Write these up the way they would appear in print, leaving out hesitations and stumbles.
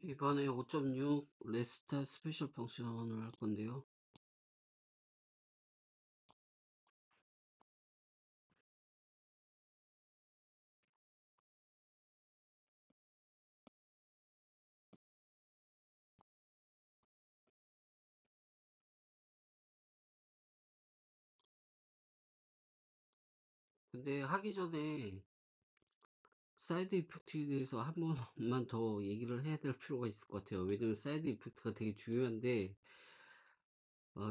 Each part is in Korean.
이번에 5.6 레스타 스페셜 펑션을 할 건데요. 근데 하기 전에 사이드 이펙트에 대해서 한 번만 더 얘기를 해야 될 필요가 있을 것 같아요. 왜냐면 사이드 이펙트가 되게 중요한데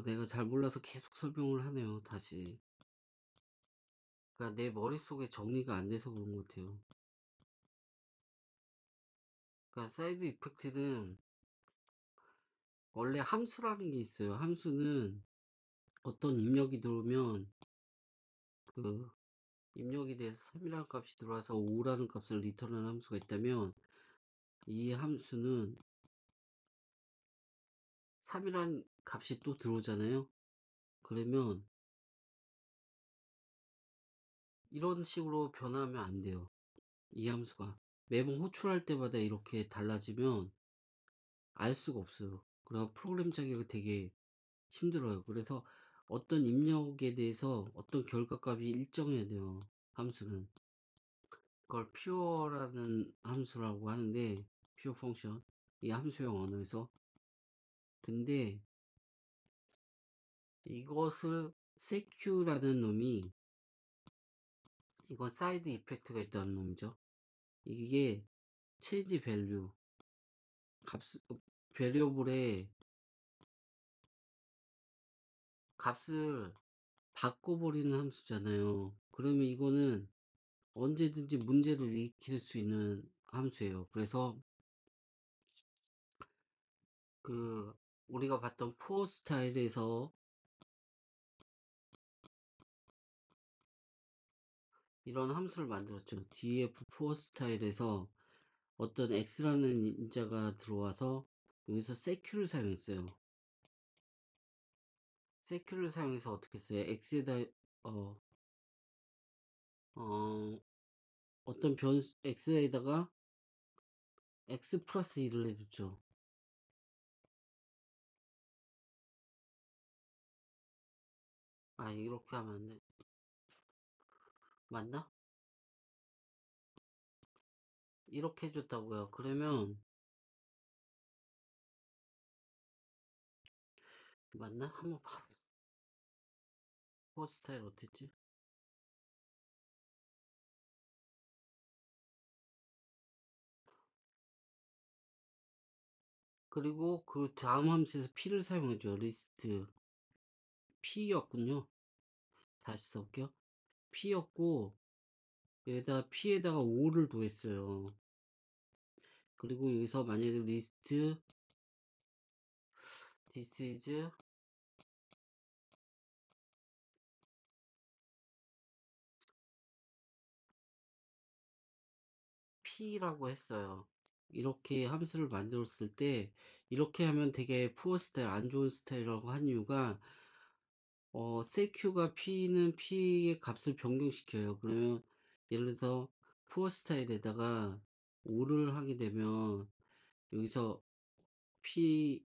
내가 잘 몰라서 계속 설명을 하네요. 다시. 그러니까 내 머릿속에 정리가 안 돼서 그런 것 같아요. 그러니까 사이드 이펙트는 원래 함수라는 게 있어요. 함수는 어떤 입력이 들어오면 그 입력이 돼서 3이라는 값이 들어와서 5라는 값을 리턴하는 함수가 있다면 이 함수는 3이라는 값이 또 들어오잖아요. 그러면 이런 식으로 변하면 안 돼요. 이 함수가 매번 호출할 때마다 이렇게 달라지면 알 수가 없어요. 그래서 프로그램 짜기가 되게 힘들어요. 그래서 어떤 입력에 대해서 어떤 결과값이 일정해야 돼요. 함수는 그걸 pure라는 함수라고 하는데 pure 펑션 이 함수형 언어에서 근데 이것을 seq라는 놈이 이건 사이드 이펙트가 있다는 놈이죠. 이게 change value 값 베리어블의 값을 바꿔버리는 함수잖아요. 그러면 이거는 언제든지 문제를 일으킬 수 있는 함수예요. 그래서 그 우리가 봤던 푸어 스타일에서 이런 함수를 만들었죠. df 푸어 스타일에서 어떤 x라는 인자가 들어와서 여기서 seq를 사용했어요. seq를 사용해서 어떻게 했어요? x에다 어, 어, 어떤 변수 x에다가 x 플러스 1을 해줬죠. 아 이렇게 하면 안 돼. 맞나? 이렇게 해줬다고요. 그러면 맞나? 한번 봐. 코어 스타일 어땠지? 그리고 그 다음 함수에서 p를 사용해줘요. 리스트 p였군요. 다시 써볼게요. p였고 여기다 p에다가 5를 더했어요. 그리고 여기서 만약에 리스트 this is p라고 했어요. 이렇게 함수를 만들었을 때 이렇게 하면 되게 푸어 스타일 안 좋은 스타일이라고 한 이유가 CQ가 P는 P의 값을 변경시켜요. 그러면 예를 들어서 푸어 스타일에다가 5를 하게 되면 여기서 P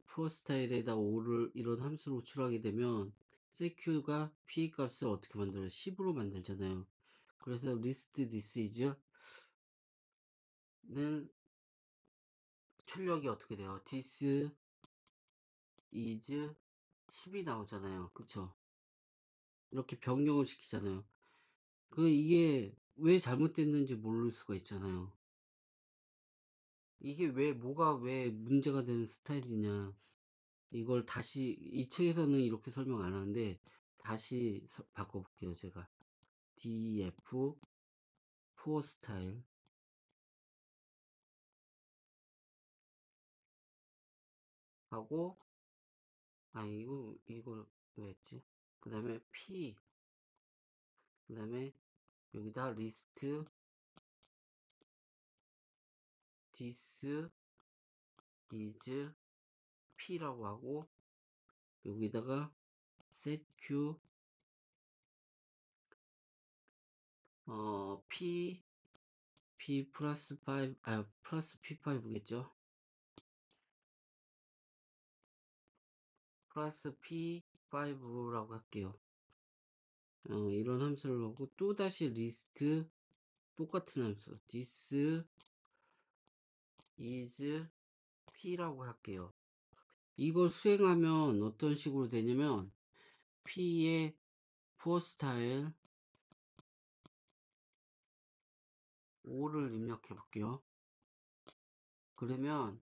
푸어 스타일에다 5를 이런 함수로 호출하게 되면 CQ가 P 값을 어떻게 만들어요? 10으로 만들잖아요. 그래서 list this is는 출력이 어떻게 돼요? this is 10이 나오잖아요. 그쵸? 이렇게 변경을 시키잖아요. 이게 왜 잘못됐는지 모를 수가 있잖아요. 이게 뭐가 왜 문제가 되는 스타일이냐. 이걸 다시, 이 책에서는 이렇게 설명 안 하는데, 다시 바꿔볼게요, 제가. df, 푸어 스타일, 하고, 이걸 왜 했지? 그 다음에 p, 그 다음에 여기다 리스트, this is p라고 하고, 여기다가 setq, p 플러스 5, 플러스 p5겠죠? 플러스 p5라고 할게요. 이런 함수를 넣고 또다시 리스트 똑같은 함수 this is p라고 할게요. 이걸 수행하면 어떤 식으로 되냐면 p의 pull style 5를 입력해 볼게요. 그러면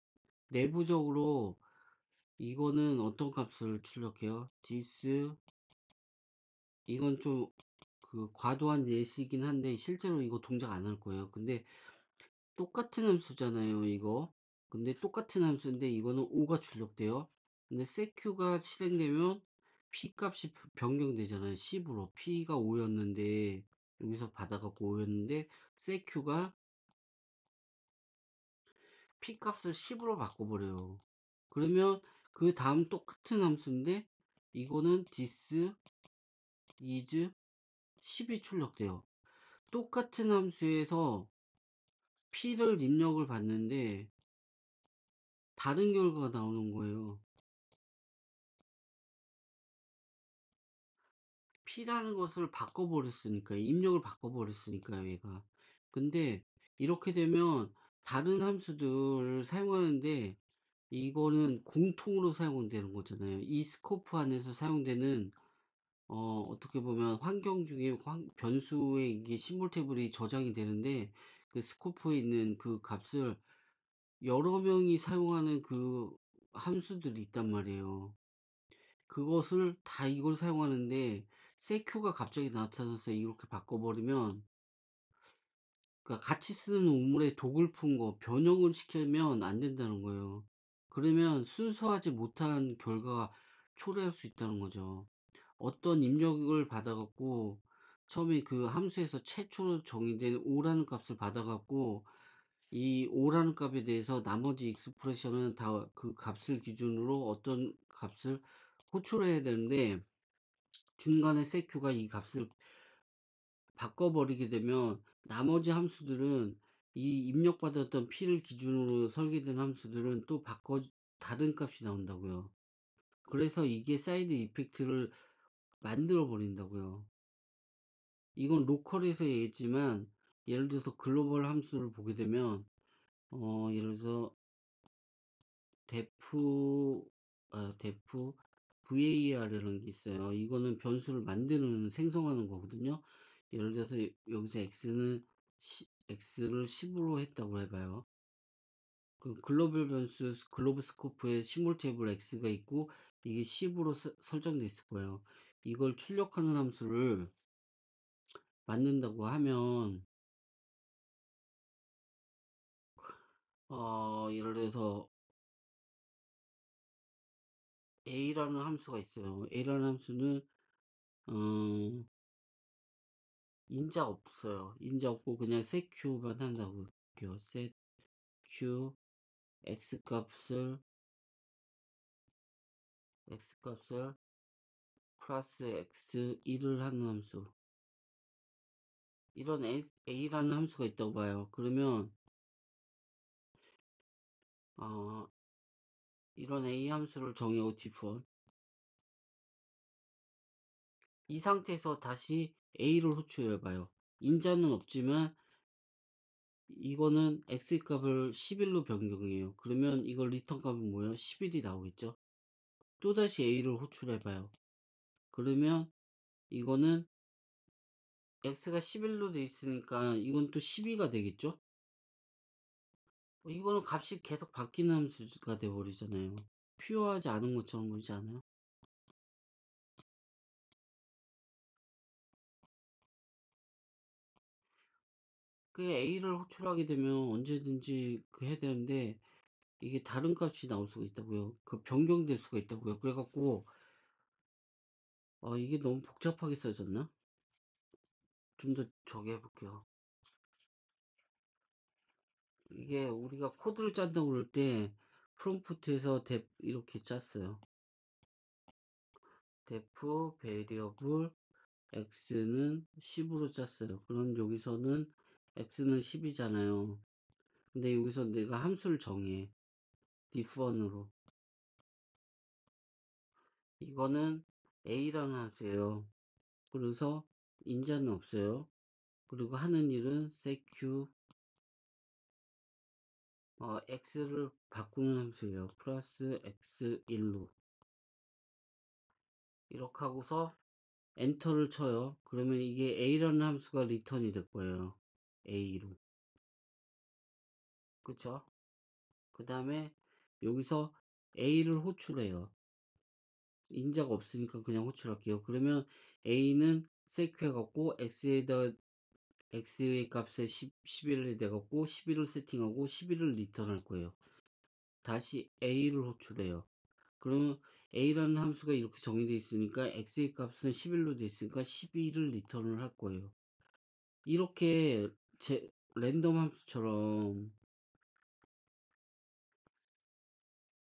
내부적으로 이거는 어떤 값을 출력해요? this 이건 좀 그 과도한 예시긴 한데 실제로 이거 동작 안 할 거예요. 근데 똑같은 함수잖아요, 이거. 근데 똑같은 함수인데 이거는 5가 출력돼요. 근데 seq가 실행되면 p 값이 변경되잖아요. 10으로. p가 5였는데 여기서 받아갖고 5였는데 seq가 p 값을 10으로 바꿔버려요. 그러면 그 다음 똑같은 함수인데 이거는 this is 10이 출력돼요. 똑같은 함수에서 p를 입력을 받는데 다른 결과가 나오는 거예요. p라는 것을 바꿔버렸으니까, 입력을 바꿔버렸으니까요, 얘가. 근데 이렇게 되면 다른 함수들을 사용하는데 이거는 공통으로 사용되는 거잖아요. 이 스코프 안에서 사용되는 어떻게 보면 환경 중에 변수에 이게 심볼 테이블이 저장이 되는데 그 스코프에 있는 그 값을 여러 명이 사용하는 그 함수들이 있단 말이에요. 그것을 다 이걸 사용하는데 seq가 갑자기 나타나서 이렇게 바꿔버리면 그러니까 같이 쓰는 우물에 독을 푼 거 변형을 시키면 안 된다는 거예요. 그러면 순수하지 못한 결과가 초래할 수 있다는 거죠. 어떤 입력을 받아갖고 처음에 그 함수에서 최초로 정의된 5라는 값을 받아갖고 이 5라는 값에 대해서 나머지 익스프레션은 다 그 값을 기준으로 어떤 값을 호출해야 되는데 중간에 seq가 이 값을 바꿔버리게 되면 나머지 함수들은 이 입력받았던 p를 기준으로 설계된 함수들은 또 다른 값이 나온다고요. 그래서 이게 사이드 이펙트를 만들어 버린다고요. 이건 로컬에서 얘기했지만 예를 들어서 글로벌 함수를 보게 되면 예를 들어서 def var이라는 게 있어요. 이거는 변수를 만드는 생성하는 거거든요. 예를 들어서 여기서 x를 10으로 했다고 해봐요. 그 글로벌 변수 글로벌 스코프에 시몰 테이블 x가 있고 이게 10으로 설정돼 있을 거예요. 이걸 출력하는 함수를 만든다고 하면 예를 들어서 a라는 함수가 있어요. a라는 함수는 어, 인자 없어요. 인자 없고 그냥 setQ만 한다고 할게요. setQ x 값을 플러스 x1을 하는 함수. 이런 a라는 함수가 있다고 봐요. 그러면 어, 이런 a 함수를 정의하고 디폰 이 상태에서 다시 a를 호출해 봐요. 인자는 없지만 이거는 x 값을 11로 변경해요. 그러면 이걸 리턴 값은 뭐예요? 11이 나오겠죠? 또다시 a를 호출해 봐요. 그러면 이거는 x가 11로 돼 있으니까 이건 또 12가 되겠죠? 이거는 값이 계속 바뀌는 함수가 돼 버리잖아요. 필요하지 않은 것처럼 보이지 않아요? 그 a를 호출하게 되면 언제든지 그 해야 되는데 이게 다른 값이 나올 수가 있다고요. 그 변경될 수가 있다고요. 그래갖고 이게 너무 복잡하게 써졌나? 좀 더 저기 해볼게요. 이게 우리가 코드를 짠다고 그럴 때 프롬프트에서 이렇게 짰어요. def variable x는 10으로 짰어요. 그럼 여기서는 x는 10이잖아요. 근데 여기서 내가 함수를 정해. diff으로. 이거는 A라는 함수예요. 그래서 인자는 없어요. 그리고 하는 일은 seq x를 바꾸는 함수예요. 플러스 x1로 이렇게 하고서 엔터를 쳐요. 그러면 이게 A라는 함수가 리턴이 될 거예요. A로. 그쵸? 그 다음에 여기서 A를 호출해요. 인자가 없으니까 그냥 호출할게요. 그러면 A는 세큐 해갖고 X의 값에 11을 해갖고 11을 세팅하고 11을 리턴할 거예요. 다시 A를 호출해요. 그러면 A라는 함수가 이렇게 정의되어 있으니까 X의 값은 11로 되어 있으니까 12를 리턴을 할 거예요. 이렇게 랜덤 함수처럼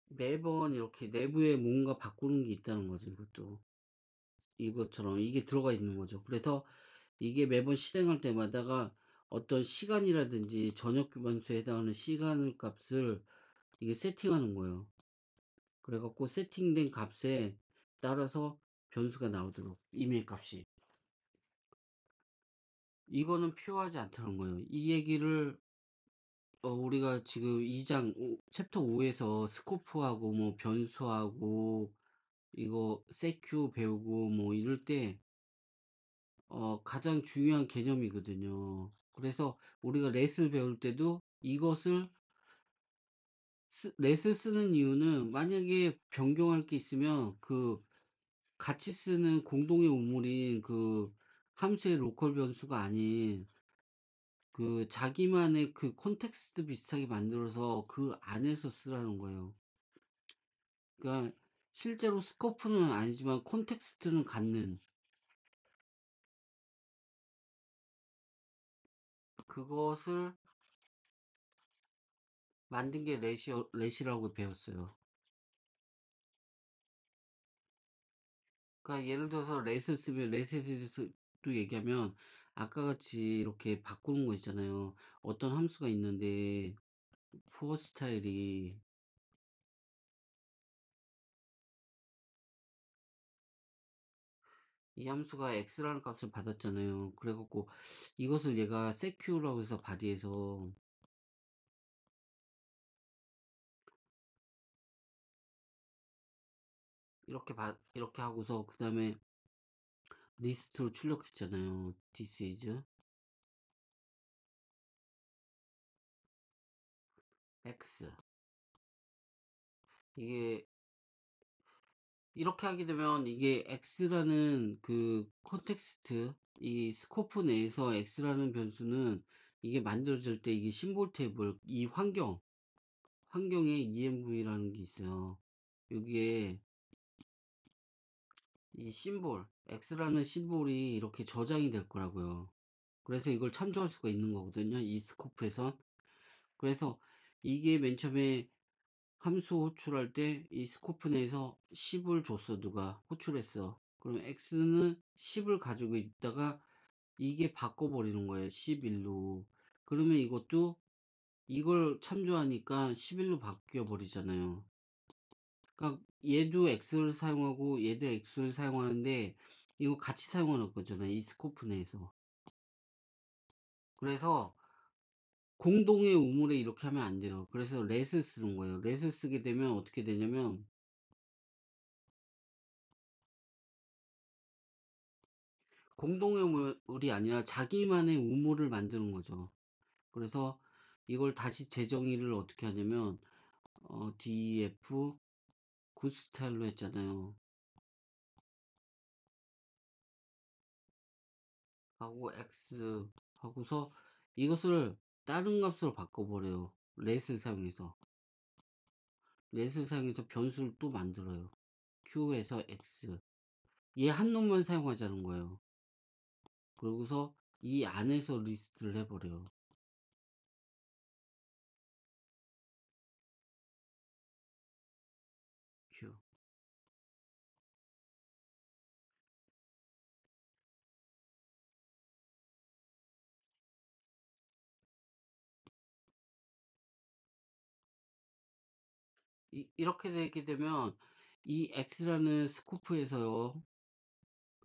매번 이렇게 내부에 뭔가 바꾸는 게 있다는 거죠. 이것처럼 이게 들어가 있는 거죠. 그래서 이게 매번 실행할 때마다가 어떤 시간이라든지 전역 기반수에 해당하는 시간 값을 이게 세팅하는 거예요. 그래갖고 세팅된 값에 따라서 변수가 나오도록 이메일 값이 이거는 필요하지 않다는 거예요. 이 얘기를 우리가 지금 2장 챕터 5에서 스코프하고 뭐 변수하고 이거 세큐 배우고 뭐 이럴 때 가장 중요한 개념이거든요. 그래서 우리가 렛을 배울 때도 이것을 렛을 쓰는 이유는 만약에 변경할 게 있으면 그 같이 쓰는 공동의 우물인 그 함수의 로컬 변수가 아닌 그 자기만의 그 콘텍스트 비슷하게 만들어서 그 안에서 쓰라는 거예요. 그러니까 실제로 스코프는 아니지만 콘텍스트는 갖는 그것을 만든 게 렛이라고 배웠어요. 그러니까 예를 들어서 렛을 쓰면 렛에 대해서 또 얘기하면 아까 같이 이렇게 바꾸는 거 있잖아요. 어떤 함수가 있는데 푸어 스타일이 이 함수가 x라는 값을 받았잖아요. 그래갖고 이것을 얘가 secu라고 해서 바디에서 이렇게 하고서 그 다음에 리스트로 출력했잖아요. this is x. 이게 이렇게 하게 되면 이게 x라는 그 컨텍스트 이 스코프 내에서 x라는 변수는 이게 만들어질 때 이게 심볼 테이블 이 환경에 env라는 게 있어요. 여기에 이 심볼 x라는 심볼이 이렇게 저장이 될 거라고요. 그래서 이걸 참조할 수가 있는 거거든요. 이 스코프에선. 그래서 이게 맨 처음에 함수 호출할 때 이 스코프 내에서 10을 줬어. 누가 호출했어. 그럼 x는 10을 가지고 있다가 이게 바꿔버리는 거예요. 11로. 그러면 이것도 이걸 참조하니까 11로 바뀌어 버리잖아요. 그러니까 얘도 x를 사용하고 얘도 x를 사용하는데 이거 같이 사용하는 거잖아요. 이 스코프 내에서. 그래서 공동의 우물에 이렇게 하면 안 돼요. 그래서 렛을 쓰는 거예요. 렛을 쓰게 되면 어떻게 되냐면 공동의 우물이 아니라 자기만의 우물을 만드는 거죠. 그래서 이걸 다시 재정의를 어떻게 하냐면 def 굿 스타일로 했잖아요. 하고 x 하고서 이것을 다른 값으로 바꿔버려요. 렛을 사용해서 변수를 또 만들어요. q에서 x 얘 한 놈만 사용하자는 거예요. 그러고서 이 안에서 리스트를 해버려요. q 이렇게 되게 되면 이 X라는 스코프에서요.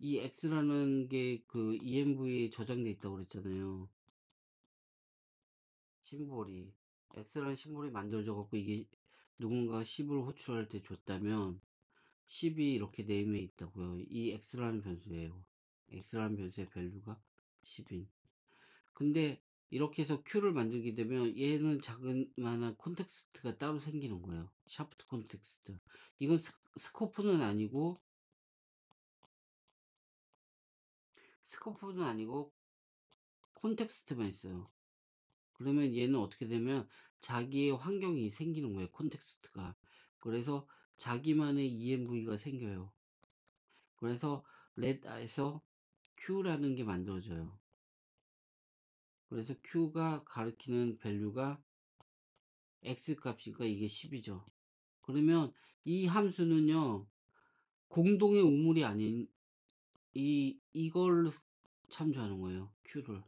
이 X라는 게 그 EMV에 저장돼 있다고 그랬잖아요. 심볼이. X라는 심볼이 만들어져 갖고 이게 누군가 10을 호출할 때 줬다면 10이 이렇게 네임에 있다고요. 이 X라는 변수예요. X라는 변수의 밸류가 10인. 근데 이렇게 해서 Q를 만들게 되면 얘는 자그마한 콘텍스트가 따로 생기는 거예요. 샤프트 콘텍스트. 이건 스코프는 아니고 콘텍스트만 있어요. 그러면 얘는 어떻게 되면 자기의 환경이 생기는 거예요. 콘텍스트가. 그래서 자기만의 EMV가 생겨요. 그래서 let에서 Q라는 게 만들어져요. 그래서 Q가 가리키는 밸류가 X 값이니까 이게 10이죠. 그러면 이 함수는요, 공동의 우물이 아닌 이걸 참조하는 거예요. Q를.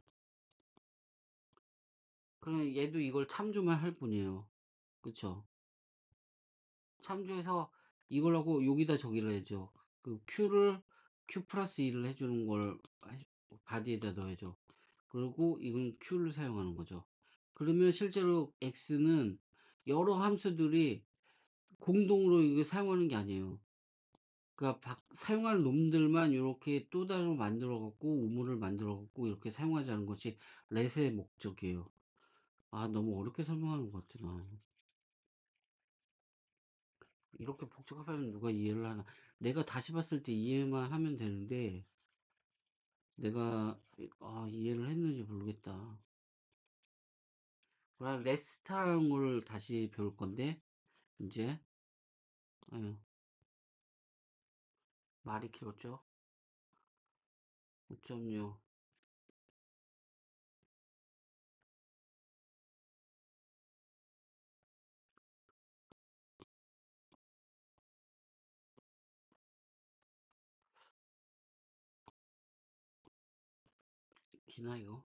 그러면 얘도 이걸 참조만 할 뿐이에요. 그쵸? 참조해서 이걸 하고 여기다 저기를 해줘. 그 Q를 Q 플러스 1을 해주는 걸 바디에다 넣어야죠. 그리고 이건 Q를 사용하는 거죠. 그러면 실제로 X는 여러 함수들이 공동으로 이거 사용하는 게 아니에요. 그러니까 사용할 놈들만 이렇게 또 다른 만들어 갖고 우물을 만들어 갖고 이렇게 사용하자는 것이 렛의 목적이에요. 아, 너무 어렵게 설명하는 것 같아 나. 이렇게 복잡하면 누가 이해를 하나. 내가 다시 봤을 때 이해만 하면 되는데 내가 이해를 했는지 모르겠다. 그럼 레스타라는 걸 다시 배울 건데 이제 아유, 말이 길었죠. 5.6 기나 이거?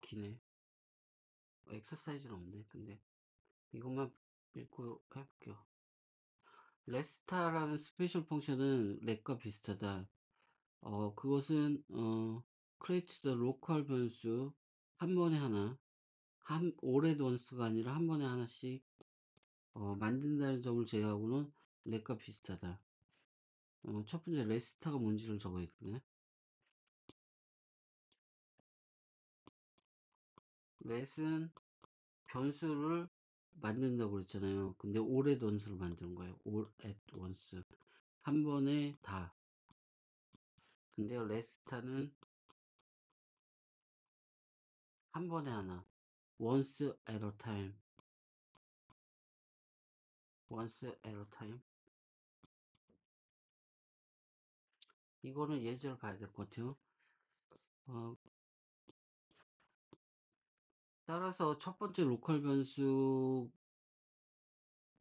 기네. 엑서사이즈는 없네. 근데 이것만 읽고 해볼게요. 레스타라는 스페셜 펑션은 렉과 비슷하다. 그것은 create the local 변수 한 번에 하나, 오래 원수가 아니라 한 번에 하나씩 만든다는 점을 제외하고는 렉과 비슷하다. 첫 번째 레스타가 뭔지를 적어야겠네. 렛은 변수를 만든다고 그랬잖아요. 근데 오래 원수를 만드는 거예요. all at once. 한 번에 다. 근데 레스타는 한 번에 하나. once at a time. once at a time. 이거는 예제를 봐야 될 것 같아요. 어, 따라서 첫 번째 로컬 변수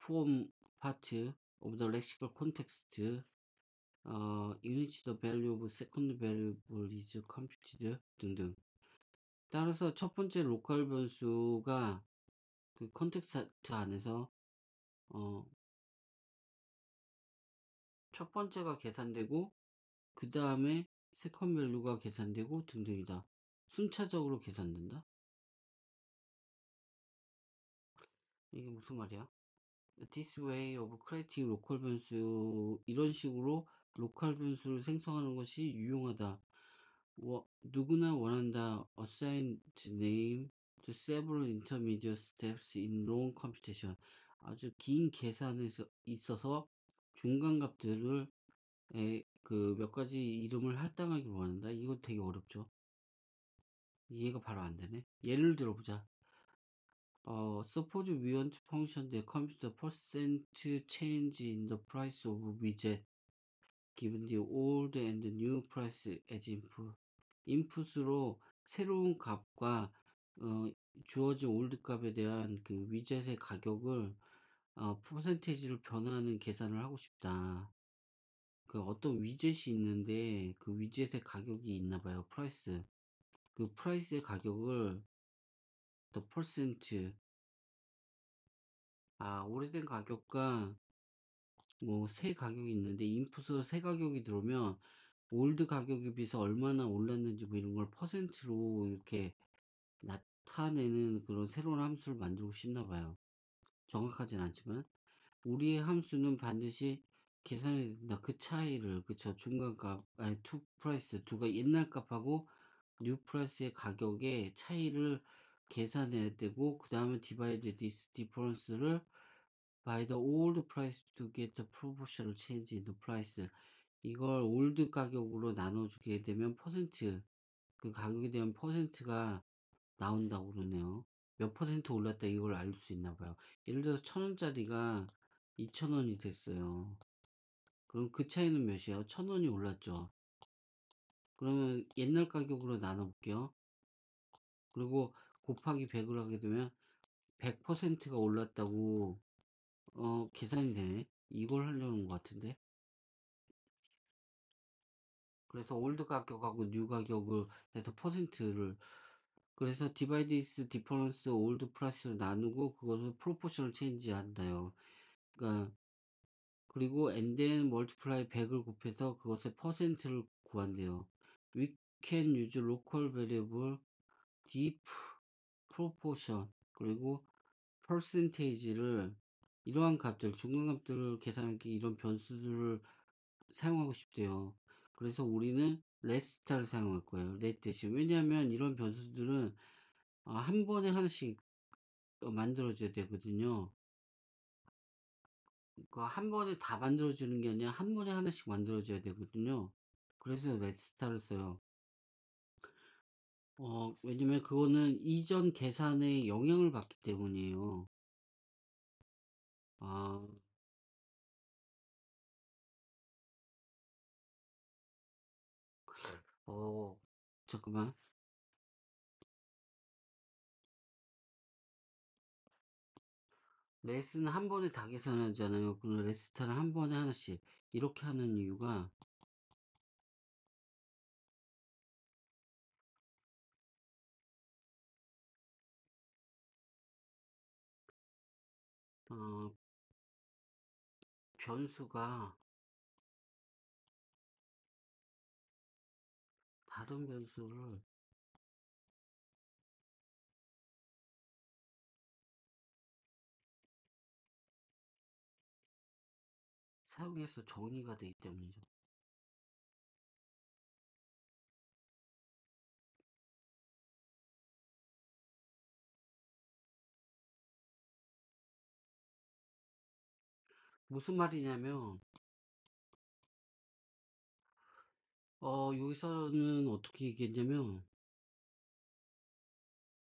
form part of the lexical context in which the value of second variable is computed 등등. 따라서 첫 번째 로컬 변수가 그 컨텍스트 안에서 첫 번째가 계산되고 그 다음에 세컨 밸류가 계산되고 등등이다. 순차적으로 계산된다? 이게 무슨 말이야? This way of creating local 변수 이런 식으로 로컬 변수를 생성하는 것이 유용하다. 누구나 원한다. Assign name to several intermediate steps in long computation. 아주 긴 계산에 있어서 중간값들을 그 몇 가지 이름을 할당하기 원한다. 이거 되게 어렵죠. 이해가 바로 안 되네. 예를 들어보자. Suppose we want function that computes the percent change in the price of widget given the old and new price as input. 인풋으로 새로운 값과 주어진 올드 값에 대한 그 위젯의 가격을 퍼센테이지로 변화하는 계산을 하고 싶다. 그 어떤 위젯이 있는데 그 위젯의 가격이 있나 봐요. 프라이스. 그 프라이스의 가격을 the percent 오래된 가격과 뭐 새 가격이 있는데 인풋으로 새 가격이 들어오면 올드 가격에 비해서 얼마나 올랐는지 뭐 이런 걸 퍼센트로 이렇게 나타내는 그런 새로운 함수를 만들고 싶나 봐요. 정확하진 않지만 우리의 함수는 반드시 계산해야 된다. 그 차이를, 그쵸, 중간값, 아니 투 프라이스, 두가 옛날 값하고 뉴 프라이스의 가격의 차이를 계산해야 되고, 그 다음에 divide this difference를 by the old price to get the proportional change in the price. 이걸 올드 가격으로 나눠주게 되면 퍼센트, 그 가격에 대한 퍼센트가 나온다고 그러네요. 몇 퍼센트 올랐다 이걸 알 수 있나 봐요. 예를 들어서 1,000원짜리가 2,000원이 됐어요. 그럼 그 차이는 몇이에요? 1,000원이 올랐죠. 그러면 옛날 가격으로 나눠볼게요. 그리고 곱하기 100을 하게 되면 100%가 올랐다고 계산이 되네. 이걸 하려는 것 같은데. 그래서 올드 가격하고 뉴 가격을 해서 퍼센트를, 그래서 divide this difference old price를 나누고 그것을 proportional change 한다요. 그러니까 그리고 and then multiply 100을 곱해서 그것의 퍼센트를 구한대요. We can use local variable deep proportion 그리고 percentage를 이러한 값들, 중간값들을 계산하기 이런 변수들을 사용하고 싶대요. 그래서 우리는 레스타를 사용할 거예요. let 대신. 왜냐하면 이런 변수들은 한 번에 하나씩 만들어져야 되거든요. 그러니까 한 번에 다 만들어지는 게 아니라 한 번에 하나씩 만들어져야 되거든요. 그래서 레스타를 써요. 왜냐면 그거는 이전 계산에 영향을 받기 때문이에요. 아, 잠깐만. 레스는 한 번에 다 계산하잖아요. 그럼 레스타는 한 번에 하나씩 이렇게 하는 이유가 어, 변수가 다른 변수를 사용해서 정의가 되기 때문이죠. 무슨 말이냐면 여기서는 어떻게 얘기했냐면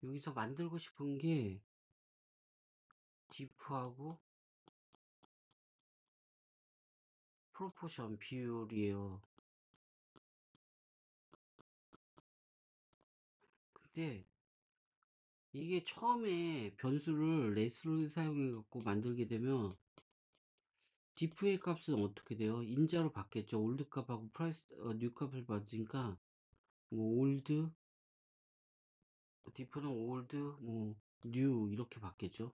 여기서 만들고 싶은 게 diff하고 프로포션 비율이에요. 근데 이게 처음에 변수를 레스를 사용해 갖고 만들게 되면 diff의 값은 어떻게 돼요? 인자로 바뀌었죠. 올드 값하고 프라이스 뉴 값을 받으니까 뭐 올드 diff는 올드 뭐 뉴 이렇게 바뀌었죠.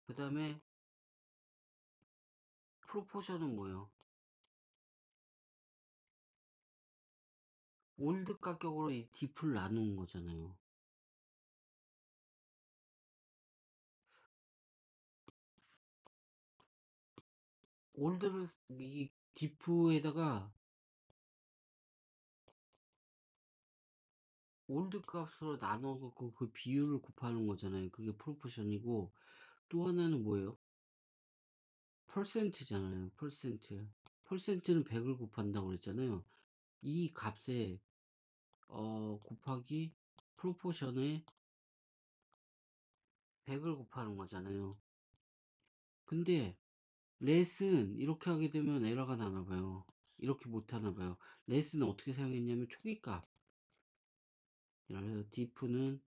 그 다음에 프로포션은 뭐예요? 올드 가격으로 이 diff를 나누는 거잖아요. 올드를 이 diff에다가 올드 값으로 나눠갖고 그 비율을 곱하는 거잖아요. 그게 프로포션이고 또 하나는 뭐예요? 퍼센트잖아요. 퍼센트. 퍼센트는 100을 곱한다고 그랬잖아요. 이 값에 곱하기 프로포션에 100을 곱하는 거잖아요. 근데 렛은 이렇게 하게 되면 에러가 나나 봐요. 이렇게 못 하나 봐요. 렛은 어떻게 사용했냐면 초기값. 그래서 diff는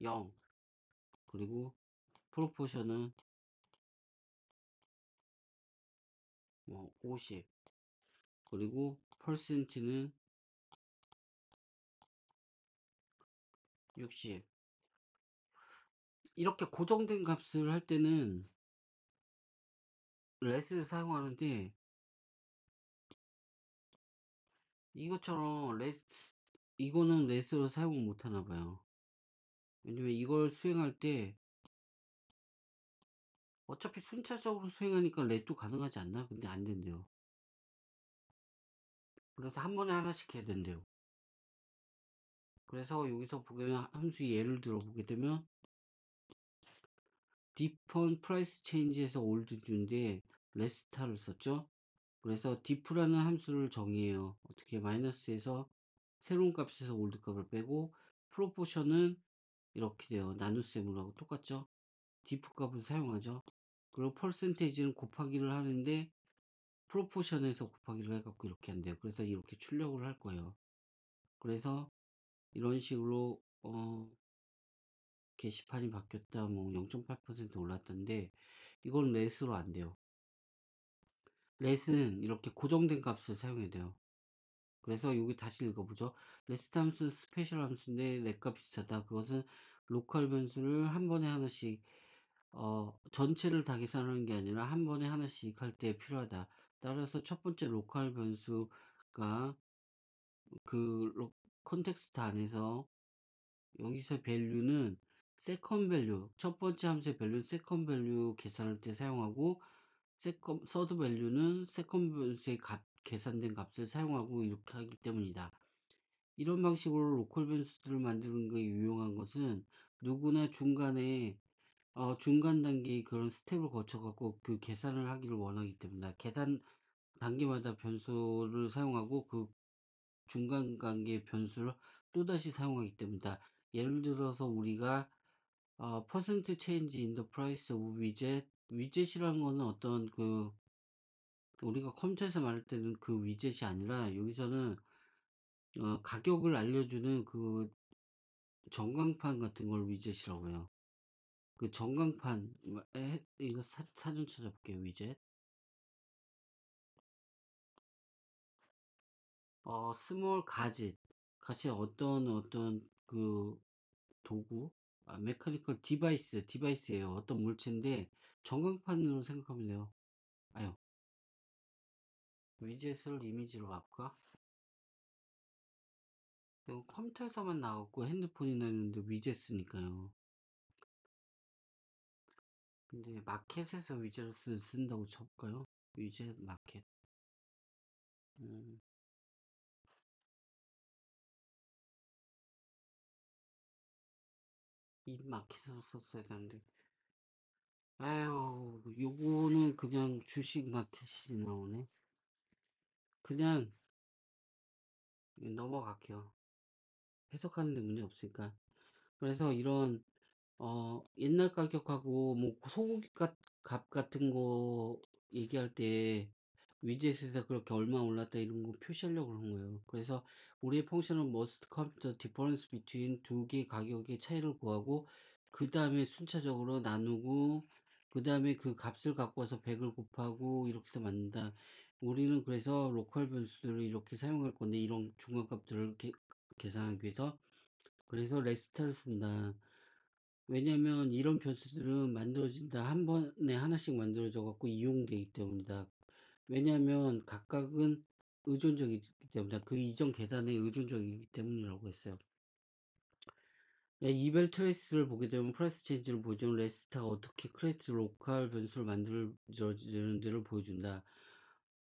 0 그리고 프로포션은 뭐 50 그리고 퍼센트는 60 이렇게 고정된 값을 할 때는 let을 사용하는데, 이것처럼 이거는 let으로 사용 못 하나 봐요. 왜냐면 이걸 수행할 때 어차피 순차적으로 수행하니까 let도 가능하지 않나? 근데 안 된대요. 그래서 한 번에 하나씩 해야 된대요. 그래서 여기서 보면 함수 예를 들어 보게 되면 diff은 price change에서 old new인데 레스타를 썼죠. 그래서 diff라는 함수를 정의해요. 어떻게 마이너스에서 새로운 값에서 old 값을 빼고, 프로포션은 이렇게 돼요. 나눗셈으로 똑같죠. diff 값을 사용하죠. 그리고 퍼센테이지는 곱하기를 하는데 프로포션에서 곱하기를 해갖고 이렇게 한대요. 그래서 이렇게 출력을 할 거예요. 그래서 이런 식으로 게시판이 바뀌었다, 뭐 0.8% 올랐던데, 이건 렛으로 안 돼요. 렛은 이렇게 고정된 값을 사용해야 돼요. 그래서 여기 다시 읽어보죠. 레스트 함수 스페셜 함수인데 렛과 비슷하다. 그것은 로컬 변수를 한 번에 하나씩, 전체를 다 계산하는 게 아니라 한 번에 하나씩 할 때 필요하다. 따라서 첫 번째 로컬 변수가 컨텍스트 안에서, 여기서 밸류는 세컨 밸류, 첫 번째 함수의 밸류 세컨 밸류 계산할 때 사용하고, 서드 밸류는 세컨 변수의 계산된 값을 사용하고 이렇게 하기 때문이다. 이런 방식으로 로컬 변수들을 만드는 것에 유용한 것은 누구나 중간 단계의 그런 스텝을 거쳐갖고 그 계산을 하기를 원하기 때문이다. 계산 단계마다 변수를 사용하고 그 중간 단계 변수를 또다시 사용하기 때문이다. 예를 들어서 우리가 퍼센트 체인지 인 더 프라이스 오브 위젯이라는 거는 어떤 우리가 컴퓨터에서 말할 때는 그 위젯이 아니라, 여기서는 가격을 알려주는 그 전광판 같은 걸 위젯이라고 해요. 그 전광판, 이거 사진 찾아볼게요. 위젯. 스몰 가짓 어떤 도구, 메카니컬 디바이스예요. 어떤 물체인데 전광판으로 생각하면 돼요. 아유, 위젯을 이미지로 바꿀까? 이거 컴퓨터에서만 나왔고 핸드폰이나 있는데 위젯 쓰니까요. 근데 마켓에서 위젯을 쓴다고 쳐볼까요? 위젯 마켓. 이 마켓에서 썼어야 되는데. 아유, 요거는 그냥 주식 마켓이 나오네. 그냥 넘어갈게요. 해석하는데 문제 없으니까. 그래서 이런 옛날 가격하고 뭐 소고기 값 같은 거 얘기할 때 위젯에서 그렇게 얼마 올랐다 이런 거 표시하려고 그런 거예요. 그래서 우리의 펑션은 must compute the difference between 두 개 가격의 차이를 구하고, 그 다음에 순차적으로 나누고, 그 다음에 그 값을 갖고 와서 100을 곱하고 이렇게 해서 만든다. 우리는 그래서 로컬 변수들을 이렇게 사용할 건데, 이런 중간값들을 계산하기 위해서. 그래서 레스트를 쓴다. 왜냐면 이런 변수들은 만들어진다. 한 번에 하나씩 만들어져 갖고 이용되기 때문이다. 왜냐면 각각은 의존적이기 때문이다. 그 이전 계산에 의존적이기 때문이라고 했어요. 이벨 트레이스를 보게 되면 프라이스 체인지를 보여주는 레스타가 어떻게 크레이트 로컬 변수를 만들어지는지를 보여준다.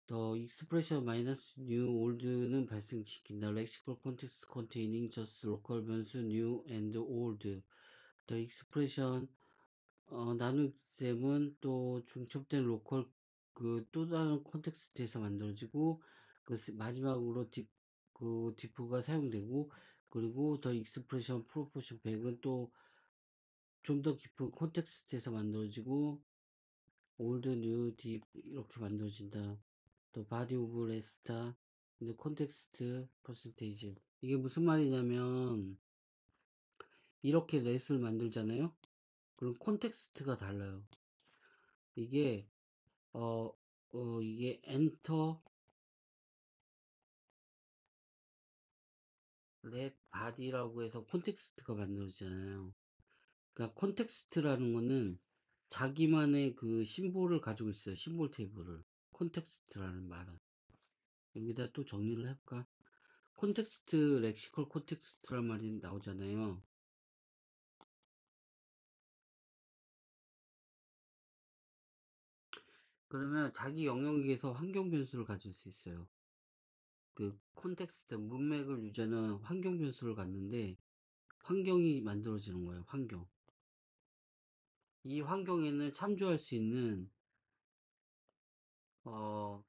더 익스프레션 마이너스 뉴 올드는 발생시킨다. 렉시컬 콘텍스트 컨테이닝 저스 로컬 변수 뉴 앤드 올드. 더 익스프레션 나눗셈은 또 중첩된 로컬 또 다른 콘텍스트에서 만들어지고, 마지막으로 디프가 사용되고, 그리고 더 익스프레션 프로포션 100은 또 좀 더 깊은 콘텍스트에서 만들어지고, 올드 뉴 딥 이렇게 만들어진다. 또 바디 오브 레스타, 근데 콘텍스트 퍼센테이지, 이게 무슨 말이냐면 이렇게 렛을 만들잖아요. 그럼 콘텍스트가 달라요. 이게 이게 엔터 렛 바디라고 해서 콘텍스트가 만들어지잖아요. 그러니까 콘텍스트라는 거는 자기만의 그 심볼을 가지고 있어요. 심볼 테이블을. 콘텍스트라는 말은. 여기다 또 정리를 해볼까? 콘텍스트, 렉시컬 콘텍스트란 말이 나오잖아요. 그러면 자기 영역에서 환경 변수를 가질 수 있어요. 그 콘텍스트, 문맥을 유지하는 환경 변수를 갖는데 환경이 만들어지는 거예요. 환경. 이 환경에는 참조할 수 있는 어,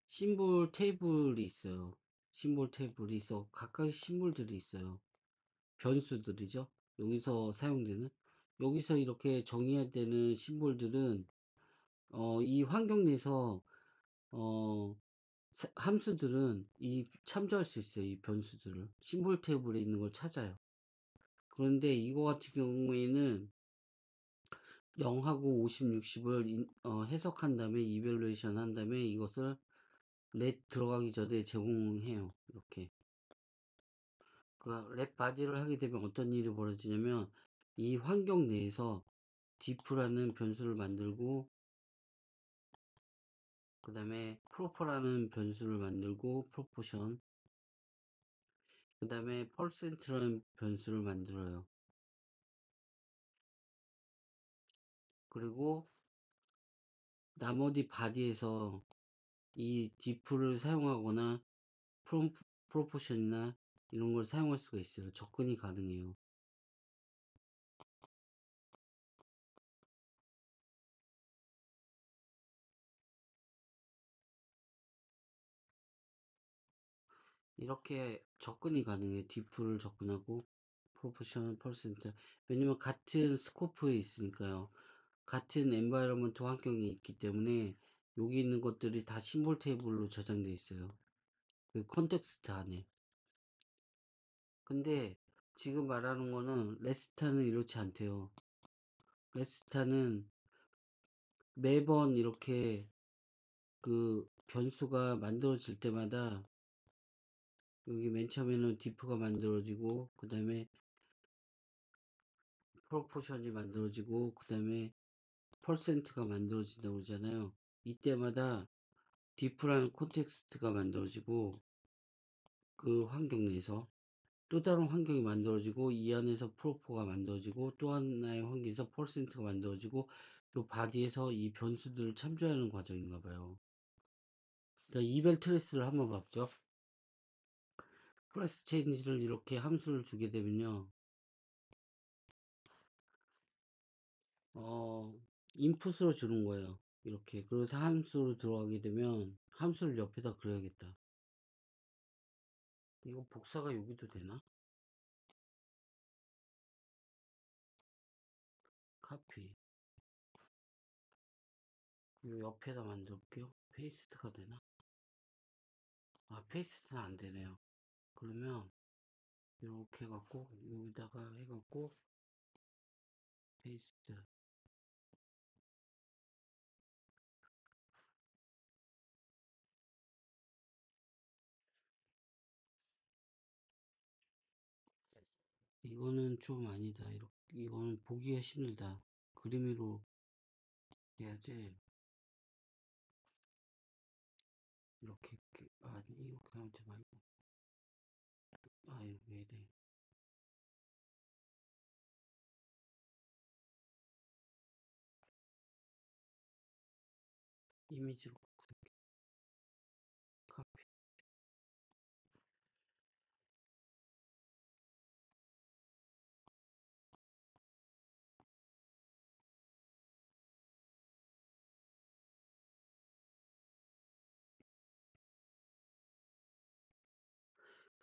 심볼 테이블이 있어요. 심볼 테이블이 있어 각각의 심볼들이 있어요. 변수들이죠. 여기서 사용되는 여기서 이렇게 정의해야 되는 심볼들은 이 환경 내에서 어, 함수들은 이 참조할 수 있어요. 이 변수들을 심볼 테이블에 있는 걸 찾아요. 그런데 이거 같은 경우에는 0하고 50, 60을 해석한 다음에 이벨루에이션 한 다음에 이것을 렛 들어가기 전에 제공해요. 이렇게 렛 바디를 하게 되면 어떤 일이 벌어지냐면 이 환경 내에서 diff라는 변수를 만들고 그 다음에 proper라는 변수를 만들고 proportion 그 다음에 percent라는 변수를 만들어요. 그리고 나머지 바디에서 이 diff를 사용하거나 proportion이나 이런 걸 사용할 수가 있어요. 접근이 가능해요. 이렇게 접근이 가능해요. diff를 접근하고 proportion, percent. 왜냐면 같은 스코프에 있으니까요. 같은 environment 환경이 있기 때문에 여기 있는 것들이 다 심볼 테이블로 저장되어 있어요. 그 컨텍스트 안에. 근데 지금 말하는 거는 레스타는 이렇지 않대요. 레스타는 매번 이렇게 그 변수가 만들어질 때마다 여기 맨 처음에는 diff가 만들어지고 그 다음에 프로포션이 만들어지고 그 다음에 퍼센트가 만들어진다고 그러잖아요. 이때마다 diff라는 콘텍스트가 만들어지고 그 환경 내에서 또 다른 환경이 만들어지고 이 안에서 프로포가 만들어지고 또 하나의 환경에서 퍼센트가 만들어지고 요 바디에서 이 변수들을 참조하는 과정인가 봐요. 그러니까 이벨 트레이스를 한번 봤죠. 프레스 체인지를 이렇게 함수를 주게 되면요. 인풋으로 주는 거예요. 이렇게. 그래서 함수로 들어가게 되면 함수를 옆에다 그려야겠다. 이거 복사가 여기도 되나? 카피. 이 옆에다 만들게요. 페이스트가 되나? 아, 페이스트는 안 되네요. 그러면 이렇게 해갖고 여기다가 해갖고 페이스트. 이거는 좀 아니다. 이렇게 이거는 보기가 힘들다. 그림으로 해야지. 이렇게 아니 이렇게 하면 돼 말고. 아유 왜 이래. 이미지로 카피.